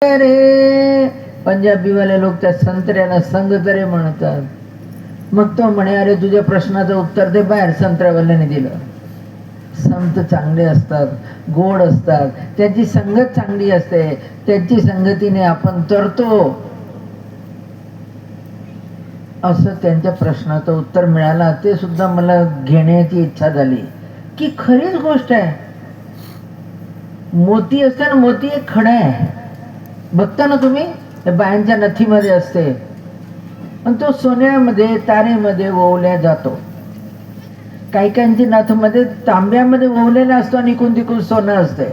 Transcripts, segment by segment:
रे पंजाबीवाले लोक त्या संत्र्याला संगतरे म्हणतात. मग तो म्हणे, अरे तुझ्या प्रश्नाचं उत्तर ते बाहेर संत्र्यावाल्याने दिलं. संत चांगले असतात, गोड असतात, त्याची संगत चांगली असते, त्याची संगतीने आपण तरतो. असं त्यांच्या प्रश्नाचं उत्तर मिळालं. ते सुद्धा मला घेण्याची इच्छा झाली की खरीच गोष्ट आहे. मोती असते ना, मोती एक खडा आहे, बघता ना तुम्ही, बायांच्या नथीमध्ये असते, पण तो सोन्यामध्ये तारेमध्ये ओवल्या जातो. काही काहींची नथमध्ये तांब्यामध्ये ओवलेला असतो आणि इकून तिकून सोनं असते.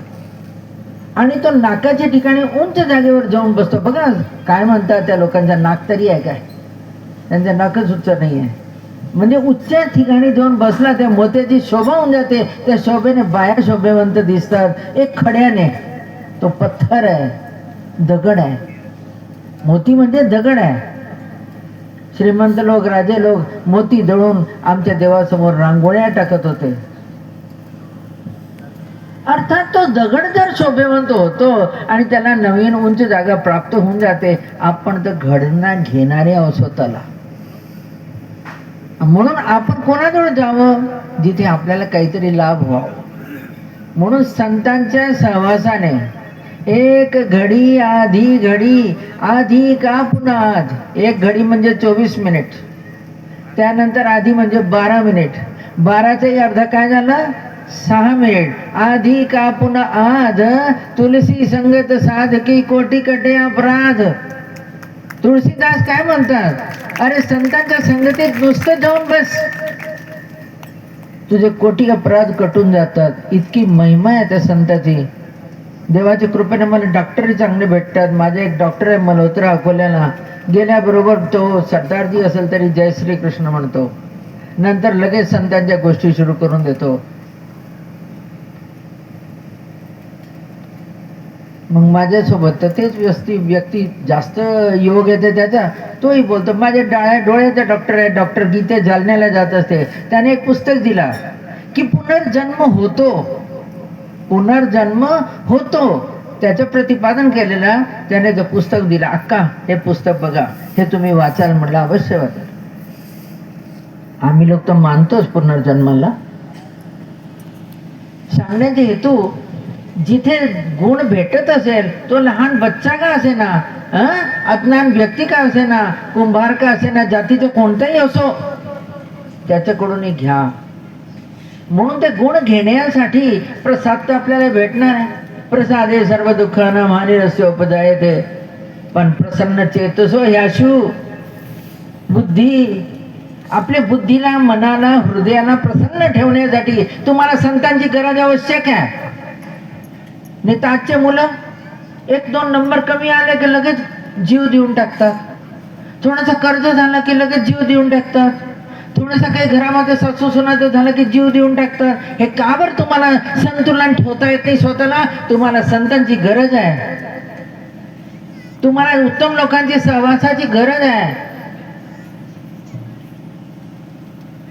आणि तो नाकाच्या ठिकाणी उंच जागेवर जाऊन बसतो. बघा काय म्हणतात त्या लोकांच्या, नाक तरी आहे काय? त्यांच्या नाकच उच्च नाही आहे. म्हणजे उच्च ठिकाणी जाऊन बसला त्या मोत्याची शोभा होऊन जाते. त्या शोभेने बाया शोभेवंत दिसतात. एक खड्याने, तो पत्थर आहे, दगड आहे. मोती म्हणजे दगड आहे. श्रीमंत लोक, राजे लोक मोती दळून आमच्या देवासमोर रांगोळ्या टाकत होते. अर्थात तो दगड जर शोभेवंत होतो आणि त्याला नवीन उंच जागा प्राप्त होऊन जाते, आपण तर घडना घेणारे आहोत स्वतःला. म्हणून आपण कोणाजवळ जावं? जिथे आपल्याला काहीतरी लाभ व्हावा. म्हणून संतांच्या सहवासाने एक घडी आधी घडी, आधी का पुन्हा आज. एक घडी म्हणजे 24 मिनिट, त्यानंतर आधी म्हणजे 12 मिनिट, 12चा अर्ध काय झालं? 6 मिनिट. आधी का पुन्हा आज, तुलसी संगत साधकी कोटी कटे अपराध. तुळशीदास काय म्हणतात? अरे संतांच्या संगतीत नुसतं जाऊन बस, तुझे कोटी अपराध कटून जातात. इतकी महिमा आहे त्या संताची. देवाच्या कृपेने मला डॉक्टरही चांगले भेटतात. माझा एक डॉक्टर आहे मल्होत्रा, अकोल्याला. गेल्याबरोबर तो सरदारजी असेल तरी जय श्री कृष्ण म्हणतो, नंतर लगेच संतांच्या गोष्टी सुरू करून देतो. मग माझ्यासोबत तर तेच व्यक्ती जास्त योग येते त्याचा, तोही बोलतो. माझ्या डोळ्याचा डॉक्टर आहे, डॉक्टर गीते जालन्याला जात असते. त्याने एक पुस्तक दिला की पुनर्जन्म होतो, पुनर्जन्म होतो, त्याचं प्रतिपादन केलेलं त्याने ते पुस्तक दिलं. अक्का हे पुस्तक बघा, हे तुम्ही वाचाल. म्हटलं अवश्य वाचाल. आम्ही लोक तर मानतोच पुनर्जन्माला. सांगण्याचे हेतू, जिथे गुण भेटत असेल, तो लहान बच्चा का असे ना, अज्ञान व्यक्ती का असे ना, कुंभार का असे ना, जातीचे कोणताही असो, त्याच्याकडून घ्या. म्हणून ते गुण घेण्यासाठी प्रसाद तर आपल्याला भेटणार आहे. प्रसादे सर्व दुःखाना हानिरस्योपजायते. पण प्रसन्न चेतसो ह्याशु बुद्धी, आपल्या बुद्धीला, मनाला, हृदयाला प्रसन्न ठेवण्यासाठी तुम्हाला संतांची गरज आवश्यक आहे. नाही तर आजचे मुलं 1-2 नंबर कमी आले की लगेच जीव देऊन टाकतात. थोडासा कर्ज झाला की लगेच जीव देऊन टाकतात. थोडंसं काही घरामध्ये सासू सुनाचं झालं की जीव देऊन टाकतात. हे का बरं? तुम्हाला संतुलन ठेवता येत नाही स्वतःला. तुम्हाला संतांची गरज आहे. तुम्हाला उत्तम लोकांची सहवासाची गरज आहे.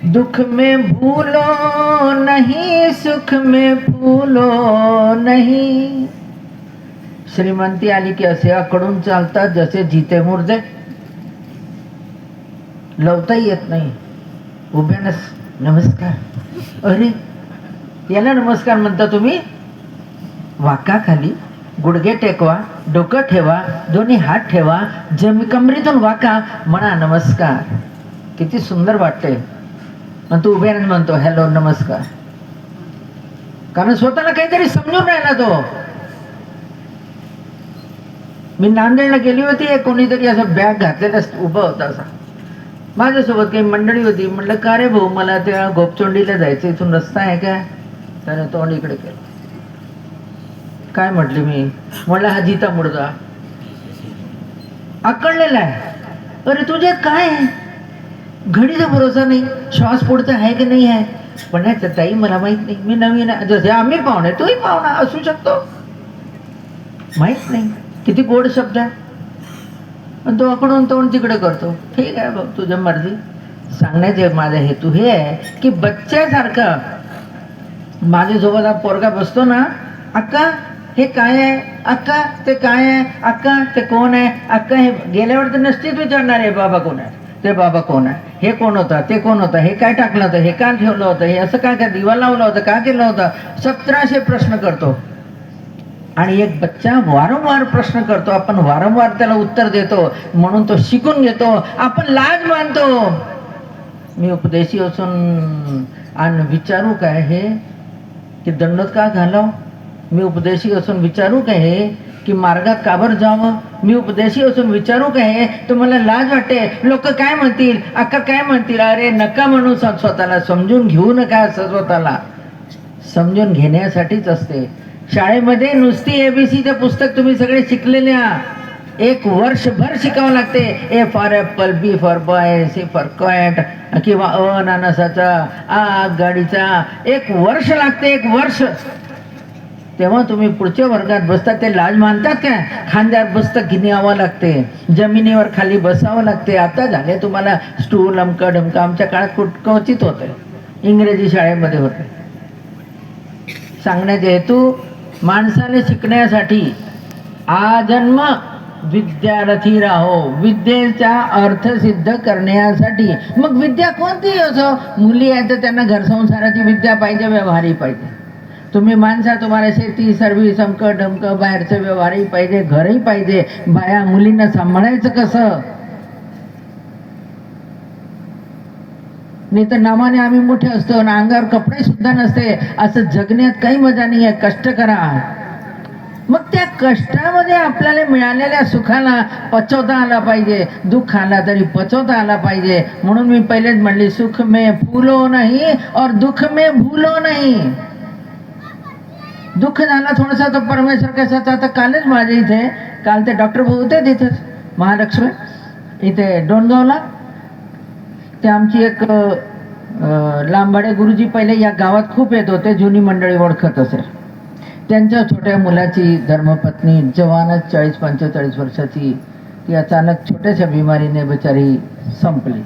दुख में भूलो नहीं, सुख में फूलो नहीं. श्रीमंती आली की असे आकडून चालतात जसे जिते मुर्दे. लवताही येत नाही. उभ्यानच नमस्कार. अरे याला नमस्कार म्हणता तुम्ही? वाका खाली, गुडघे टेकवा, डोकं ठेवा, दोन्ही हात ठेवा, कमरेतून वाका, म्हणा नमस्कार. किती सुंदर वाटते. पण तू उभ्याने म्हणतो हॅलो नमस्कार, कारण स्वतःला काहीतरी समजून राहिला तो. मी नांदेडला गेली होती, कोणीतरी असं बॅग घातलेला उभा होता. असा माझ्यासोबत काही मंडळी होती. म्हटलं का रे भाऊ, मला त्या गोपचोंडीला जायचं, इथून रस्ता आहे का? त्याने तोंड इकडे केलं. काय म्हटली मी? म्हटलं हा जिता मुडदा आकडलेला आहे. अरे तुझ्यात काय आहे? घडीचा भरोसा नाही, श्वास पुढचा आहे की नाही आहे. पण नाही ताई मला माहित नाही, मी नवीन आहे. जसे आम्ही पाहुणे, तूही पाहुणा असू शकतो, माहित नाही. किती गोड शब्द आहे. पण तो आकडून तोंड तिकडे करतो. ठीक आहे बघ, तुझ्या मर्जी. सांगण्याचे माझा हेतू हे आहे की बच्च्यासारखं माझ्यासोबत हा पोरगा बसतो ना, अक्का हे काय आहे अक्का, ते काय आहे अक्का, ते कोण आहे अक्का. हे गेल्यावर तर नसतीच विचारणार आहे बाबा कोण आहे, ते बाबा कोण आहे, हे कोण होता, ते कोण होता, हे काय टाकलं होतं, हे का ठेवलं होतं, हे असं काय, दिवा लावलं होतं, का केलं होतं. 1700 प्रश्न करतो. आणि एक बच्चा वारंवार प्रश्न करतो, आपण वारंवार त्याला उत्तर देतो, म्हणून तो शिकून घेतो. आपण लाज मानतो. मी उपदेशी असून आणि विचारू काय हे की दंडोत का घालाव. मी उपदेशी असून विचारू काय हे की मार्गात काबर जावं. मी उपदेशी असून विचारू काय हे, तुम्हाला लाज वाटते, लोक काय म्हणतील, अक्का काय म्हणतील. अरे नका म्हणू स्वतःला, समजून घेऊ नका. स्वतःला समजून घेण्यासाठीच असते. शाळेमध्ये नुसती ABCचं पुस्तक तुम्ही सगळे शिकलेले आहात. 1 वर्षभर शिकावं लागते. A for Apple, B for boy, C for cat, किंवा अननसाचा, आ गाडीचा. 1 वर्ष लागते, 1 वर्ष. तेव्हा तुम्ही पुढच्या वर्गात बसता. ते लाज मानतात काय. खांद्यावर पुस्तक घेऊन यावं लागते, जमिनीवर खाली बसावं लागते. आता झाले तुम्हाला स्टूल अमका ढमका. आमच्या काळात क्वचित होते, इंग्रजी शाळेमध्ये होते. सांगण्याचे हेतू, माणसाने शिकण्यासाठी आजन्म विद्यार्थी राहो, विद्येचा अर्थ सिद्ध करण्यासाठी. मग विद्या कोणतीही असो, मुली आहेत तर त्यांना घरसंसाराची विद्या पाहिजे, व्यवहारही पाहिजे. तुम्ही माणसा, तुम्हाला शेती सर्व्हिस अमकं ढमकं बाहेरचं व्यवहारही पाहिजे, घरही पाहिजे. बाया मुलींना सांभाळायचं कसं. नाही तर नामाने आम्ही मोठे असतो आणि अंगावर कपडे सुद्धा नसते. असं जगण्यात काही मजा नाही आहे. कष्ट करा. मग त्या कष्टामध्ये आपल्याला मिळालेल्या सुखाला पचवता आला पाहिजे. दुःख आला तरी पचवता आला पाहिजे. म्हणून मी पहिलेच म्हणली, सुख में फूलो नाही और दुःख में भूलो नाही. दुःख झाला थोडासा तो परमेश्वर कशाचा. आता कालच माझ्या इथे, काल ते डॉक्टर भाऊ होते तिथेच महालक्ष्मी इथे डोणगावला. ते आमची एक लांबाडे गुरुजी पहिले या गावात खूप येत होते, जुनी मंडळी ओळखत असेल. त्यांच्या छोट्या मुलाची धर्मपत्नी जवानच 40-45 वर्षाची, ती अचानक छोट्याशा बिमारीने बिचारी संपली.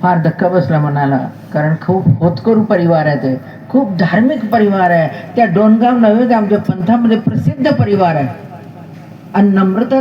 फार धक्का बसला मनाला, कारण खूप होतकरू परिवार आहे, ते खूप धार्मिक परिवार आहे. त्या डोणगाव नव्हे, आमच्या पंथामध्ये प्रसिद्ध परिवार आहे. आणि नम्रता